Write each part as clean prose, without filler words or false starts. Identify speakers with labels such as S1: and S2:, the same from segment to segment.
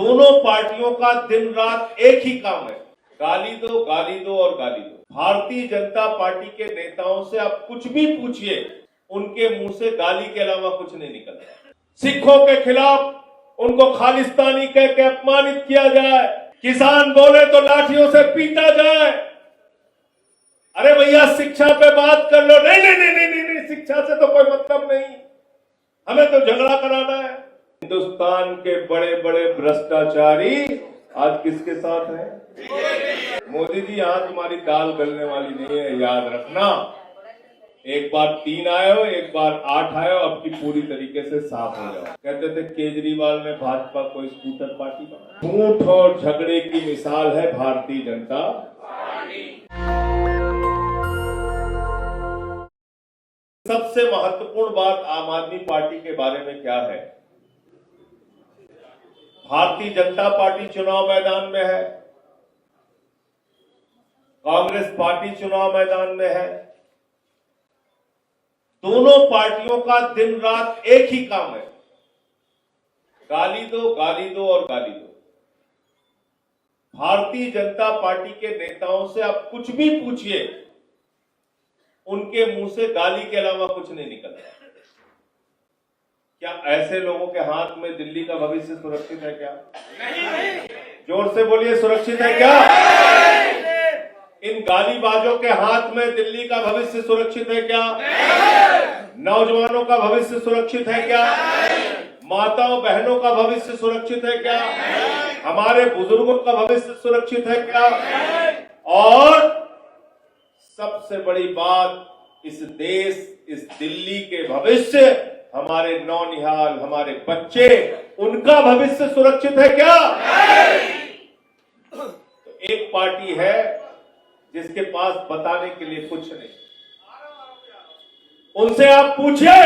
S1: दोनों पार्टियों का दिन रात एक ही काम है, गाली दो, गाली दो और गाली दो। भारतीय जनता पार्टी के नेताओं से आप कुछ भी पूछिए, उनके मुंह से गाली के अलावा कुछ नहीं निकलता। सिखों के खिलाफ उनको खालिस्तानी कह के अपमानित किया जाए, किसान बोले तो लाठियों से पीटा जाए। अरे भैया शिक्षा पे बात कर लो, नहीं नहीं नहीं नहीं नहीं, शिक्षा से तो कोई मतलब नहीं, हमें तो झगड़ा कराना है। हिंदुस्तान के बड़े बड़े भ्रष्टाचारी आज किसके साथ हैं? मोदी जी, यहाँ तुम्हारी दाल गलने वाली नहीं है, याद रखना। एक बार 3 आए हो, एक बार 8 आए हो, अब की पूरी तरीके से साफ हो जाओ। कहते थे केजरीवाल में भाजपा कोई स्कूटर पार्टी बना। झूठ और झगड़े की मिसाल है भारतीय जनता पार्टी। सबसे महत्वपूर्ण बात आम आदमी पार्टी के बारे में क्या है? भारतीय जनता पार्टी चुनाव मैदान में है, कांग्रेस पार्टी चुनाव मैदान में है। दोनों पार्टियों का दिन रात एक ही काम है, गाली दो, गाली दो और गाली दो। भारतीय जनता पार्टी के नेताओं से आप कुछ भी पूछिए, उनके मुंह से गाली के अलावा कुछ नहीं निकलता। क्या ऐसे लोगों के हाथ में दिल्ली का भविष्य सुरक्षित है क्या? नहीं। जोर से बोलिए, सुरक्षित है क्या? इन गालीबाजों के हाथ में दिल्ली का भविष्य सुरक्षित है क्या? नौजवानों का भविष्य सुरक्षित है क्या? माताओं बहनों का भविष्य सुरक्षित है क्या? हमारे बुजुर्गों का भविष्य सुरक्षित है क्या? और सबसे बड़ी बात, इस देश, इस दिल्ली के भविष्य, हमारे नौनिहाल, हमारे बच्चे, उनका भविष्य सुरक्षित है क्या? तो एक पार्टी है जिसके पास बताने के लिए कुछ नहीं। उनसे आप पूछिए,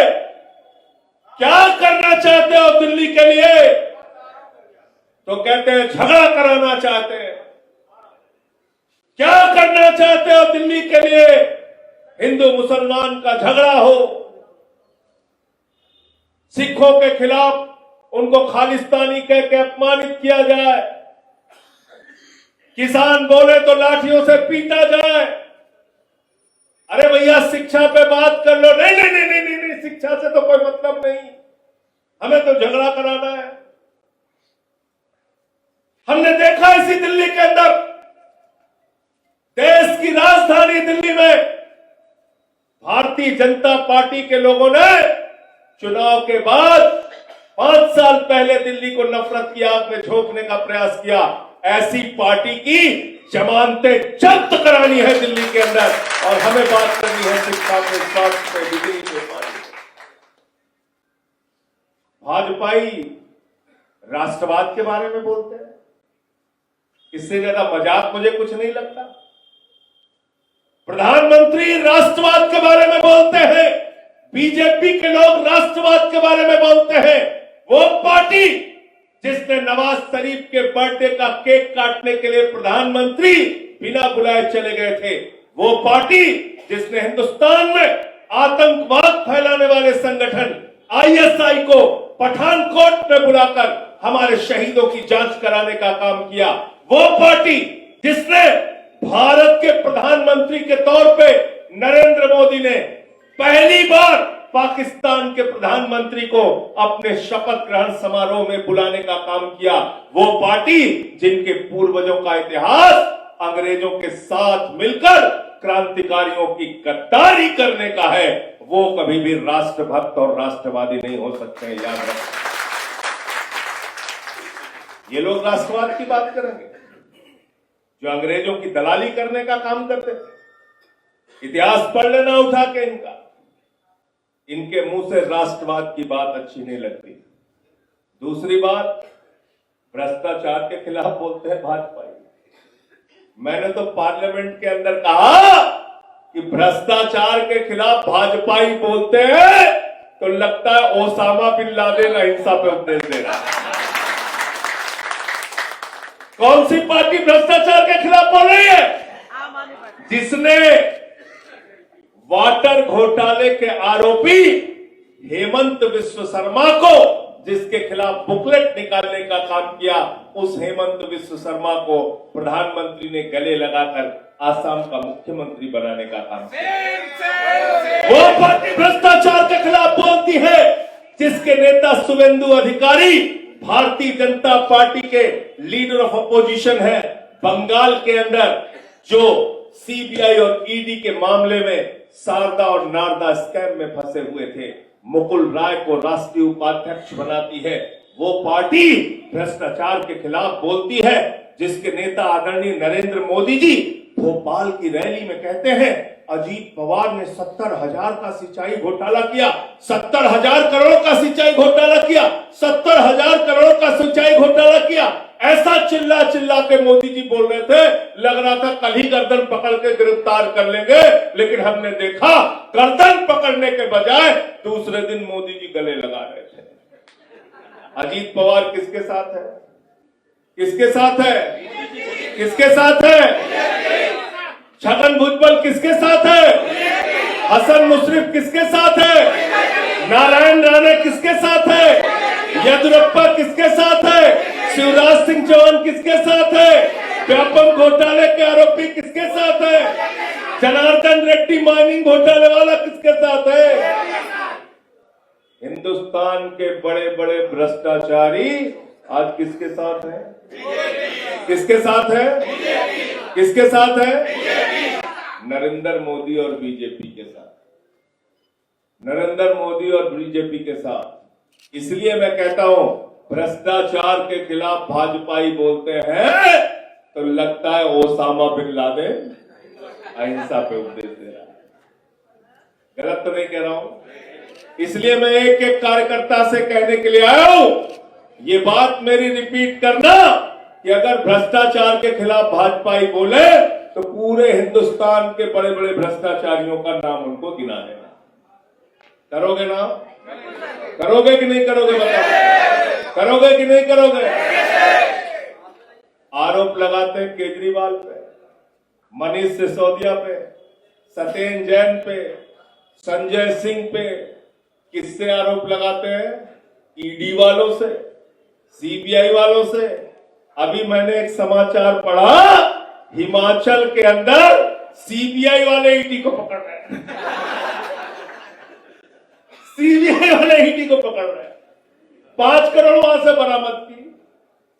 S1: क्या करना चाहते हो दिल्ली के लिए? तो कहते हैं झगड़ा कराना चाहते हैं। क्या करना चाहते हो दिल्ली के लिए? हिंदू मुसलमान का झगड़ा हो, सिखों के खिलाफ उनको खालिस्तानी कह के अपमानित किया जाए, किसान बोले तो लाठियों से पीटा जाए। अरे भैया शिक्षा पे बात कर लो, नहीं नहीं नहीं नहीं नहीं, शिक्षा से तो कोई मतलब नहीं, हमें तो झगड़ा कराना है। हमने देखा इसी दिल्ली के अंदर, देश की राजधानी दिल्ली में भारतीय जनता पार्टी के लोगों ने चुनाव के बाद 5 साल पहले दिल्ली को नफरत की आग में झोंकने का प्रयास किया। ऐसी पार्टी की जमानतें जब्त करानी है दिल्ली के अंदर, और हमें बात करनी है शिक्षा पे, स्वास्थ्य पे, बिजली पे, पानी पे। भाजपाई राष्ट्रवाद के बारे में बोलते हैं, इससे ज्यादा मजाक मुझे कुछ नहीं लगता। प्रधानमंत्री राष्ट्रवाद के बारे में बोलते हैं, बीजेपी के लोग राष्ट्रवाद के बारे में बोलते हैं। वो पार्टी जिसने नवाज शरीफ के बर्थडे का केक काटने के लिए प्रधानमंत्री बिना बुलाए चले गए थे, वो पार्टी जिसने हिंदुस्तान में आतंकवाद फैलाने वाले संगठन आईएसआई को पठानकोट में बुलाकर हमारे शहीदों की जांच कराने का काम किया, वो पार्टी जिसने भारत के प्रधानमंत्री के तौर पे नरेंद्र मोदी ने पहली बार पाकिस्तान के प्रधानमंत्री को अपने शपथ ग्रहण समारोह में बुलाने का काम किया, वो पार्टी जिनके पूर्वजों का इतिहास अंग्रेजों के साथ मिलकर क्रांतिकारियों की गद्दारी करने का है, वो कभी भी राष्ट्रभक्त और राष्ट्रवादी नहीं हो सकते हैं, याद रखें। ये लोग राष्ट्रवाद की बात करेंगे जो अंग्रेजों की दलाली करने का काम करते थे। इतिहास पढ़ लेना उठा के इनके मुंह से राष्ट्रवाद की बात अच्छी नहीं लगती। दूसरी बात, भ्रष्टाचार के खिलाफ बोलते हैं भाजपा। मैंने तो पार्लियामेंट के अंदर कहा कि भ्रष्टाचार के खिलाफ भाजपाई बोलते हैं तो लगता है ओसामा बिन लादेन अहिंसा पे उपदेश दे रहा है। कौन सी पार्टी भ्रष्टाचार के खिलाफ बोल रही है? जिसने वाटर घोटाले के आरोपी हेमंत विश्व शर्मा को जिसके खिलाफ बुकलेट निकालने का काम किया, उस हेमंत बिस्व शर्मा को प्रधानमंत्री ने गले लगाकर आसाम का मुख्यमंत्री बनाने का काम किया। वो पार्टी भ्रष्टाचार के खिलाफ बोलती है जिसके नेता शुभेंदु अधिकारी भारतीय जनता पार्टी के लीडर ऑफ अपोजिशन है। बंगाल के अंदर जो सीबीआई और ईडी के मामले में शारदा और नारदा स्कैम में फंसे हुए थे, मुकुल राय को राष्ट्रीय उपाध्यक्ष बनाती है। वो पार्टी भ्रष्टाचार के खिलाफ बोलती है जिसके नेता आदरणीय नरेंद्र मोदी जी भोपाल की रैली में कहते हैं अजीत पवार ने 70,000 का सिंचाई घोटाला किया, 70,000 करोड़ का सिंचाई घोटाला किया, 70,000 करोड़ का सिंचाई घोटाला किया। ऐसा चिल्ला चिल्ला के मोदी जी बोल रहे थे, लग रहा था कल ही गर्दन पकड़ के गिरफ्तार कर लेंगे, लेकिन हमने देखा गर्दन पकड़ने के बजाय दूसरे दिन मोदी जी गले लगा रहे थे। अजीत पवार किसके साथ है? किसके साथ है? किसके साथ है? छगन भुजबल किसके साथ है? हसन मुशर्रफ किसके साथ है? नारायण राणे किसके साथ है? येदियुरप्पा किसके साथ है? शिवराज सिंह चौहान किसके साथ है? व्यापम घोटाले के आरोपी किसके साथ है? जनार्दन रेड्डी माइनिंग घोटाले वाला किसके साथ है? हिंदुस्तान के बड़े बड़े भ्रष्टाचारी आज किसके साथ है? किसके साथ है? किसके साथ है? नरेंद्र मोदी और बीजेपी के साथ। नरेंद्र मोदी और बीजेपी के साथ। इसलिए मैं कहता हूं भ्रष्टाचार के खिलाफ भाजपाई बोलते हैं तो लगता है ओसामा बिन लादेन अहिंसा पे उपदेश दे रहा है। गलत तो नहीं कह रहा हूं। इसलिए मैं एक एक कार्यकर्ता से कहने के लिए आया हूं, ये बात मेरी रिपीट करना कि अगर भ्रष्टाचार के खिलाफ भाजपाई बोले तो पूरे हिंदुस्तान के बड़े बड़े भ्रष्टाचारियों का नाम उनको गिना देना। करोगे ना? करोगे कि नहीं करोगे? बताओ, करोगे कि नहीं करोगे? आरोप लगाते हैं केजरीवाल पे, मनीष सिसोदिया पे, सत्येंद्र जैन पे, संजय सिंह पे। किससे आरोप लगाते हैं? ईडी वालों से, सीबीआई वालों से। अभी मैंने एक समाचार पढ़ा, हिमाचल के अंदर सीबीआई वाले ईडी को पकड़ रहे हैं। सीबीआई वाले ईडी को पकड़ रहे हैं। 5 करोड़ वहां से बरामद की।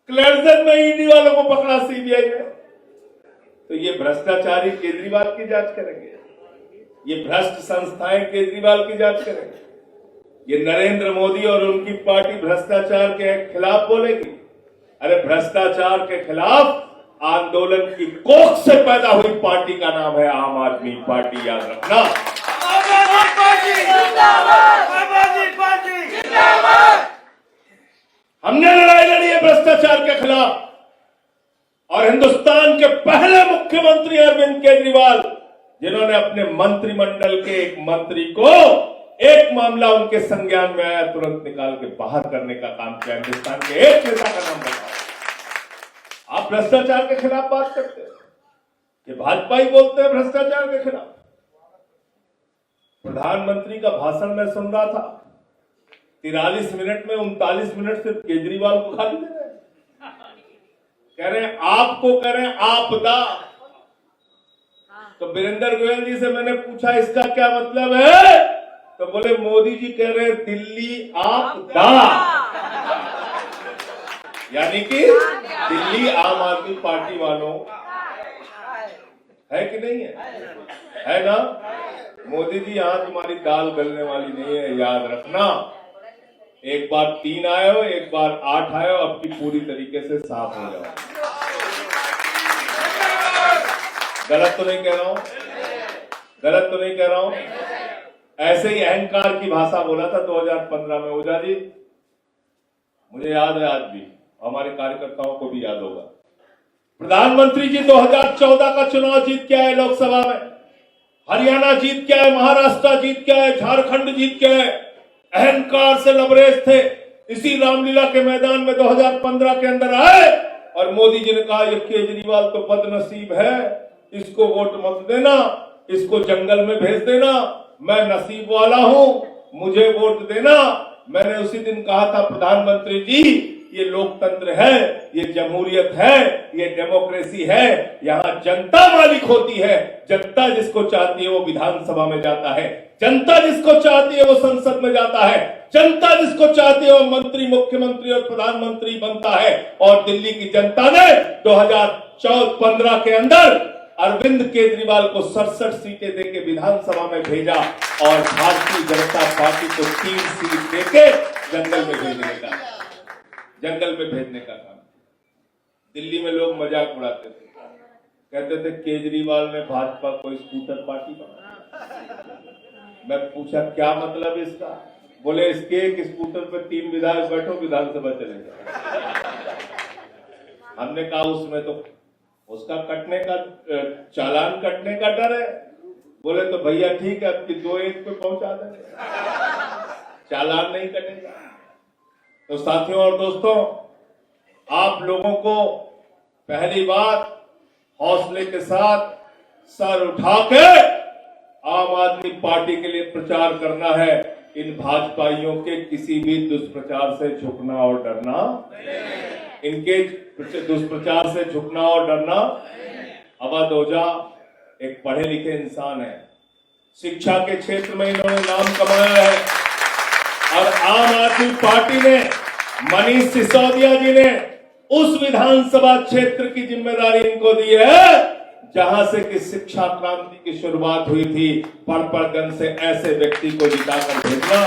S1: क्लेर्जन में ईडी वालों को पकड़ा सीबीआई ने। तो ये भ्रष्टाचारी केजरीवाल की जांच करेंगे? ये भ्रष्ट संस्थाएं केजरीवाल की जांच करेंगे? ये नरेंद्र मोदी और उनकी पार्टी भ्रष्टाचार के खिलाफ बोलेगी? अरे भ्रष्टाचार के खिलाफ आंदोलन की कोख से पैदा हुई पार्टी का नाम है आम आदमी पार्टी, याद रखना। हमने लड़ाई लड़ी है भ्रष्टाचार के खिलाफ और हिंदुस्तान के पहले मुख्यमंत्री अरविंद केजरीवाल, जिन्होंने अपने मंत्रिमंडल के एक मंत्री को एक मामला उनके संज्ञान में आया तुरंत निकाल के बाहर करने का काम किया। हिंदुस्तान के एक नेता का नाम बताओ। आप भ्रष्टाचार के खिलाफ बात करते हैं, ये भाजपा ही बोलते हैं भ्रष्टाचार के खिलाफ। प्रधानमंत्री का भाषण में सुन रहा था, 43 मिनट में 39 मिनट सिर्फ केजरीवाल को खाली दे रहे हैं। कह रहे हैं आपको, कह रहे हैं आपदा। तो वीरेंद्र गोयल जी से मैंने पूछा इसका क्या मतलब है, तो बोले मोदी जी कह रहे हैं दिल्ली आपदा, यानी कि दिल्ली आम आदमी पार्टी वालों है कि नहीं है ना? मोदी जी यहां तुम्हारी दाल गलने वाली नहीं है, याद रखना। एक बार 3 आए हो, एक बार 8 आए हो, अब की पूरी तरीके से साफ हो जाओ। गलत तो नहीं कह रहा हूं? गलत तो नहीं कह रहा हूं? ऐसे ही अहंकार की भाषा बोला था 2015 में ओझा जी, मुझे याद है आज भी, हमारे कार्यकर्ताओं को भी याद होगा। प्रधानमंत्री जी 2014 का चुनाव जीत के आए लोकसभा में, हरियाणा जीत के आए, महाराष्ट्र जीत के आए, झारखंड जीत के आए, अहंकार से लबरेज थे। इसी रामलीला के मैदान में 2015 के अंदर आए और मोदी जी ने कहा ये केजरीवाल तो बदनसीब है, इसको वोट मत देना, इसको जंगल में भेज देना, मैं नसीब वाला हूं, मुझे वोट देना। मैंने उसी दिन कहा था, प्रधानमंत्री जी ये लोकतंत्र है, ये जमहूरियत है, ये डेमोक्रेसी है, यहाँ जनता मालिक होती है। जनता जिसको चाहती है वो विधानसभा में जाता है, जनता जिसको चाहती है वो संसद में जाता है, जनता जिसको चाहती है वो मंत्री, मुख्यमंत्री और प्रधानमंत्री बनता है। और दिल्ली की जनता ने 2014-15 के अंदर अरविंद केजरीवाल को 67 सीटें देके विधानसभा में भेजा और भारतीय जनता पार्टी को 3 सीट देके जंगल में भेजने का काम। दिल्ली में लोग मजाक उड़ाते थे, कहते थे केजरीवाल ने भाजपा को स्कूटर पार्टी बनाया। मैं पूछा क्या मतलब इसका? बोले इसके एक स्कूटर पे 3 विधायक बैठो, विधानसभा चले जाओ। हमने कहा उसमें तो उसका कटने का चालान कटने का डर है। बोले तो भैया ठीक है, आपकी 2-1 पे पहुंचा देंगे, चालान नहीं कटेगा। तो साथियों और दोस्तों, आप लोगों को पहली बात हौसले के साथ सर उठा के आम आदमी पार्टी के लिए प्रचार करना है। इन भाजपाइयों के किसी भी दुष्प्रचार से झुकना और डरना, इनके दुष्प्रचार से झुकना और डरना। अवध ओझा एक पढ़े लिखे इंसान है, शिक्षा के क्षेत्र में इन्होंने नाम कमाया है और आम आदमी पार्टी ने मनीष सिसोदिया जी ने उस विधानसभा क्षेत्र की जिम्मेदारी इनको दी है जहां से कि शिक्षा क्रांति की शुरुआत हुई थी। पड़पड़गंज से ऐसे व्यक्ति को जिताकर भेजना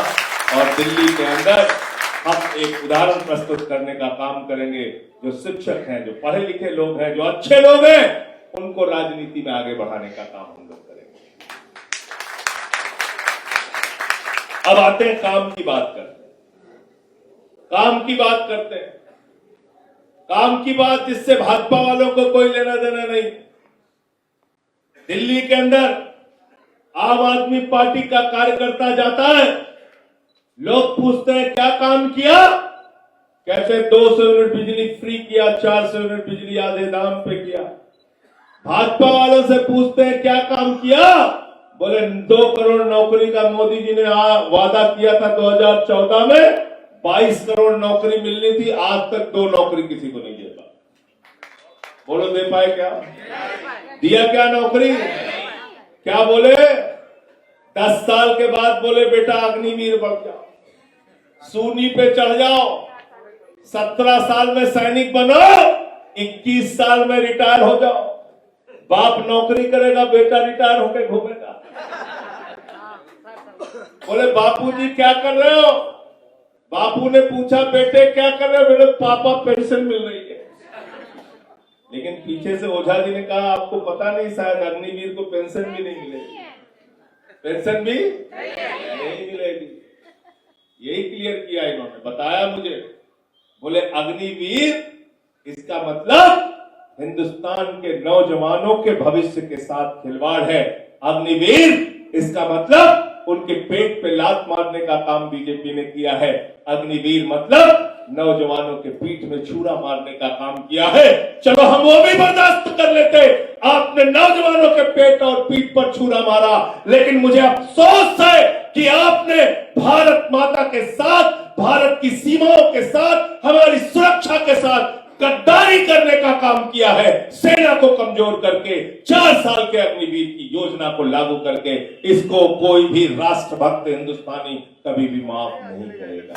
S1: और दिल्ली के अंदर हम एक उदाहरण प्रस्तुत करने का काम करेंगे। जो शिक्षक हैं, जो पढ़े लिखे लोग हैं, जो अच्छे लोग हैं, उनको राजनीति में आगे बढ़ाने का काम हम लोग करेंगे। अब आते हैं काम की बात करते हैं, काम की बात करते हैं, काम की बात जिससे भाजपा वालों को कोई लेना देना नहीं। दिल्ली के अंदर आम आदमी पार्टी का कार्यकर्ता जाता है, लोग पूछते हैं क्या काम किया, कहते 200 यूनिट बिजली फ्री किया, 400 यूनिट बिजली आधे दाम पे किया। भाजपा वालों से पूछते हैं क्या काम किया, बोले 2 करोड़ नौकरी का मोदी जी ने वादा किया था 2014 में, 22 करोड़ नौकरी मिलनी थी, आज तक 2 नौकरी किसी को नहीं दे पाया। बोलो दे पाए क्या? दिया क्या नौकरी? क्या बोले? 10 साल के बाद बोले बेटा अग्निवीर बन जाओ, सूनी पे चढ़ जाओ, 17 साल में सैनिक बनो, 21 साल में रिटायर हो जाओ। बाप नौकरी करेगा, बेटा रिटायर होकर घूमेगा। बोले बापूजी क्या कर रहे हो? बापू ने पूछा बेटे क्या कर रहे हो? मेरे पापा पेंशन मिल रही है। लेकिन पीछे से ओझा जी ने कहा आपको पता नहीं, शायद अग्निवीर को पेंशन भी नहीं मिलेगी, पेंशन भी नहीं मिलेगी। यही क्लियर किया इन्होंने, बताया मुझे। बोले अग्निवीर इसका मतलब हिंदुस्तान के नौजवानों के भविष्य के साथ खिलवाड़ है। अग्निवीर इसका मतलब उनके पेट पे लात मारने का काम बीजेपी ने किया है। अग्निवीर मतलब नौजवानों के पीठ में छुरा मारने का काम किया है। चलो हम वो भी बर्दाश्त कर लेते, आपने नौजवानों के पेट और पीठ पर छुरा मारा, लेकिन मुझे अफसोस है कि आपने भारत माता के साथ, भारत की सीमाओं के साथ, हमारी सुरक्षा के साथ गद्दारी करने का काम किया है। सेना को कमजोर करके 4 साल के अग्निवीर की योजना को लागू करके इसको कोई भी राष्ट्रभक्त हिंदुस्तानी कभी भी माफ नहीं करेगा।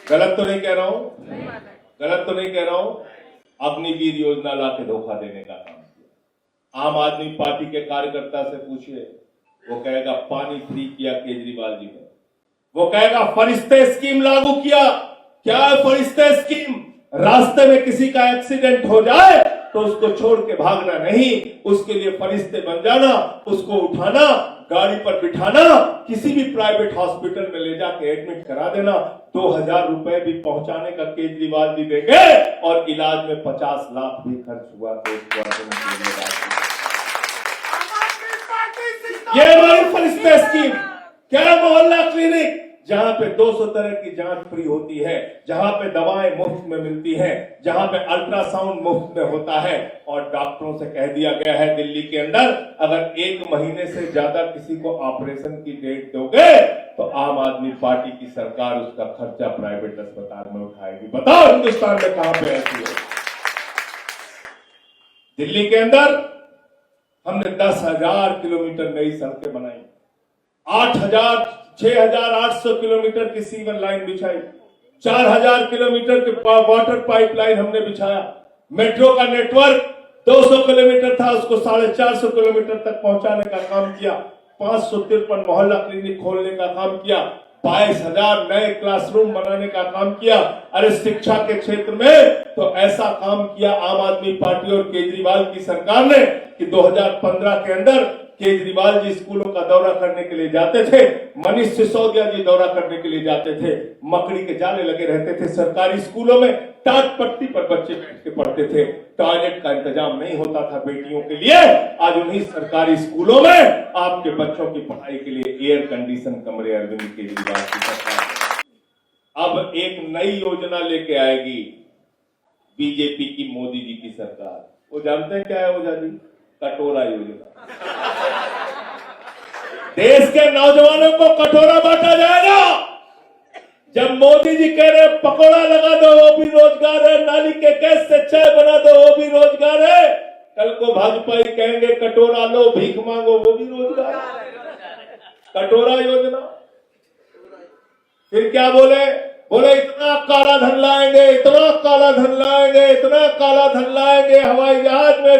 S1: गलत तो नहीं कह रहा हूं, गलत तो नहीं कह रहा हूं। अग्निवीर योजना ला के धोखा देने का काम किया। आम आदमी पार्टी के कार्यकर्ता से पूछिए, वो कहेगा पानी फ्री किया केजरीवाल जी ने, वो कहेगा फरिश्ते स्कीम लागू किया। क्या है फरिश्ते स्कीम? रास्ते में किसी का एक्सीडेंट हो जाए तो उसको छोड़ के भागना नहीं, उसके लिए फरिश्ते बन जाना, उसको उठाना, गाड़ी पर बिठाना, किसी भी प्राइवेट हॉस्पिटल में ले जाके एडमिट करा देना। 2000 रुपए भी पहुंचाने का केजरीवाल जी देंगे और इलाज में 50 लाख भी खर्च हुआ तो ये हमारी फरिश्ते स्कीम। क्या मोहल्ला क्लिनिक जहां पे 200 तरह की जांच फ्री होती है, जहां पे दवाएं मुफ्त में मिलती हैं, जहां पे अल्ट्रासाउंड मुफ्त में होता है, और डॉक्टरों से कह दिया गया है दिल्ली के अंदर अगर 1 महीने से ज्यादा किसी को ऑपरेशन की डेट दोगे तो आम आदमी पार्टी की सरकार उसका खर्चा प्राइवेट अस्पताल में उठाएगी। बताओ हिंदुस्तान में कहां पे ऐसी है? दिल्ली के अंदर हमने 10,000 किलोमीटर नई सड़कें बनाई, 6,800 किलोमीटर की सीवर लाइन बिछाई, 4,000 किलोमीटर के वाटर पाइपलाइन हमने बिछाया, मेट्रो का नेटवर्क 200 किलोमीटर था उसको 450 किलोमीटर तक पहुंचाने का काम किया, 553 मोहल्ला क्लिनिक खोलने का काम किया, 22,000 नए क्लासरूम बनाने का काम किया। अरे शिक्षा के क्षेत्र में तो ऐसा काम किया आम आदमी पार्टी और केजरीवाल की सरकार ने कि 2015 के अंदर केजरीवाल जी स्कूलों का दौरा करने के लिए जाते थे, मनीष सिसोदिया जी दौरा करने के लिए जाते थे, मकड़ी के जाले लगे रहते थे सरकारी स्कूलों में, टाट पट्टी पर बच्चे बैठ के पढ़ते थे, टॉयलेट का इंतजाम नहीं होता था बेटियों के लिए। आज उन्हीं सरकारी स्कूलों में आपके बच्चों की पढ़ाई के लिए एयर कंडीशन कमरे अरविंद केजरीवाल की सरकार अब एक नई योजना लेके आएगी बीजेपी की मोदी जी की सरकार। वो जानते हैं क्या है ओझा जी? कटोरा योजना। देश के नौजवानों को कटोरा बांटा जाएगा। जब मोदी जी कह रहे पकौड़ा लगा दो वो भी रोजगार है, नाली के गैस से चाय बना दो वो भी रोजगार है, कल को भाजपा ही कहेंगे कटोरा लो भीख मांगो वो भी रोजगार है। कटोरा योजना। फिर क्या बोले इतना काला धन लाएंगे, इतना काला धन लाएंगे, इतना काला धन लाएंगे, हवाई जहाज में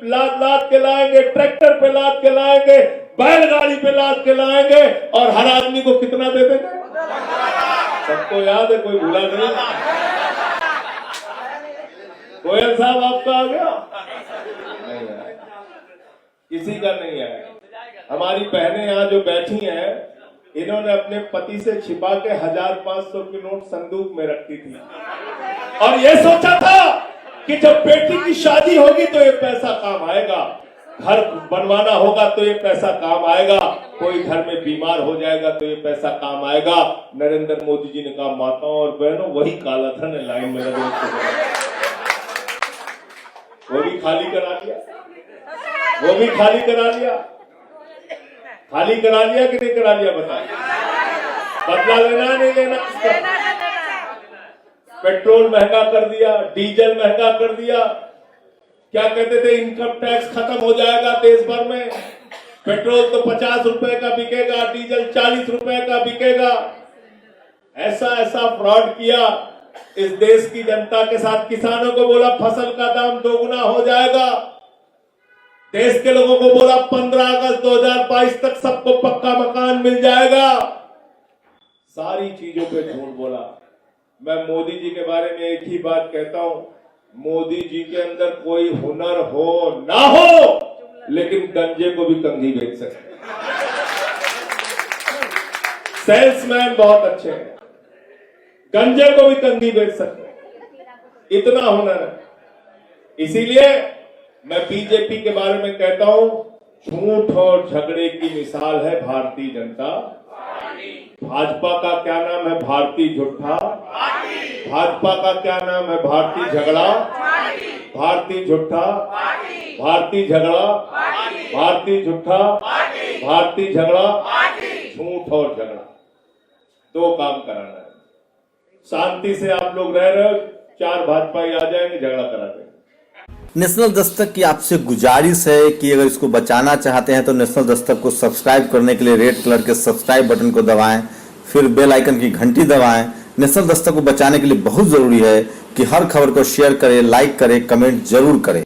S1: लाद के लाएंगे, ट्रैक्टर पे लाद के लाएंगे, बैलगाड़ी पे लाद के लाएंगे, और हर आदमी को कितना दे देंगे? सबको याद है, कोई भूला नहीं? गोयल साहब आपका आ गया? नहीं आया, किसी का नहीं आया। हमारी बहनें यहाँ जो बैठी हैं इन्होंने अपने पति से छिपा के 1,500 की नोट संदूक में रखी थी और ये सोचा था कि जब बेटी की शादी होगी तो ये पैसा काम आएगा, घर बनवाना होगा तो ये पैसा काम आएगा, कोई घर में बीमार हो जाएगा तो ये पैसा काम आएगा। नरेंद्र मोदी जी ने कहा माताओं और बहनों वही काला धन है, लाइन में लगे, वो भी खाली करा लिया, वो भी खाली करा लिया। खाली करा लिया कि नहीं करा लिया? बताइए। बदला लेना नहीं लेना? पेट्रोल महंगा कर दिया, डीजल महंगा कर दिया। क्या कहते थे इनकम टैक्स खत्म हो जाएगा देश भर में, पेट्रोल तो 50 रुपए का बिकेगा, डीजल 40 रुपए का बिकेगा। ऐसा फ्रॉड किया इस देश की जनता के साथ। किसानों को बोला फसल का दाम दोगुना हो जाएगा, देश के लोगों को बोला 15 अगस्त 2022 तक सबको पक्का मकान मिल जाएगा। सारी चीजों पे झूठ बोला। मैं मोदी जी के बारे में एक ही बात कहता हूं, मोदी जी के अंदर कोई हुनर हो ना हो लेकिन गंजे को भी कंघी बेच सकते, सेल्समैन बहुत अच्छे हैं, गंजे को भी कंघी बेच सकते, इतना हुनर है। इसीलिए मैं बीजेपी के बारे में कहता हूं झूठ और झगड़े की मिसाल है भारतीय जनता पार्टी। भाजपा का क्या नाम है? भारतीय झूठा। भाजपा का क्या नाम है? भारतीय झगड़ा। भारतीय झूठा, भारतीय झगड़ा, भारतीय झूठा, भारतीय झगड़ा, झूठ और झगड़ा, दो काम कराना है। शांति से आप लोग रह रहे हो, 4 भाजपाई आ जाएंगे झगड़ा करा देंगे।
S2: नेशनल दस्तक की आपसे गुजारिश है कि अगर इसको बचाना चाहते हैं तो नेशनल दस्तक को सब्सक्राइब करने के लिए रेड कलर के सब्सक्राइब बटन को दबाएं, फिर बेल आइकन की घंटी दबाएं। नेशनल दस्तक को बचाने के लिए बहुत जरूरी है कि हर खबर को शेयर करें, लाइक करें, कमेंट जरूर करें।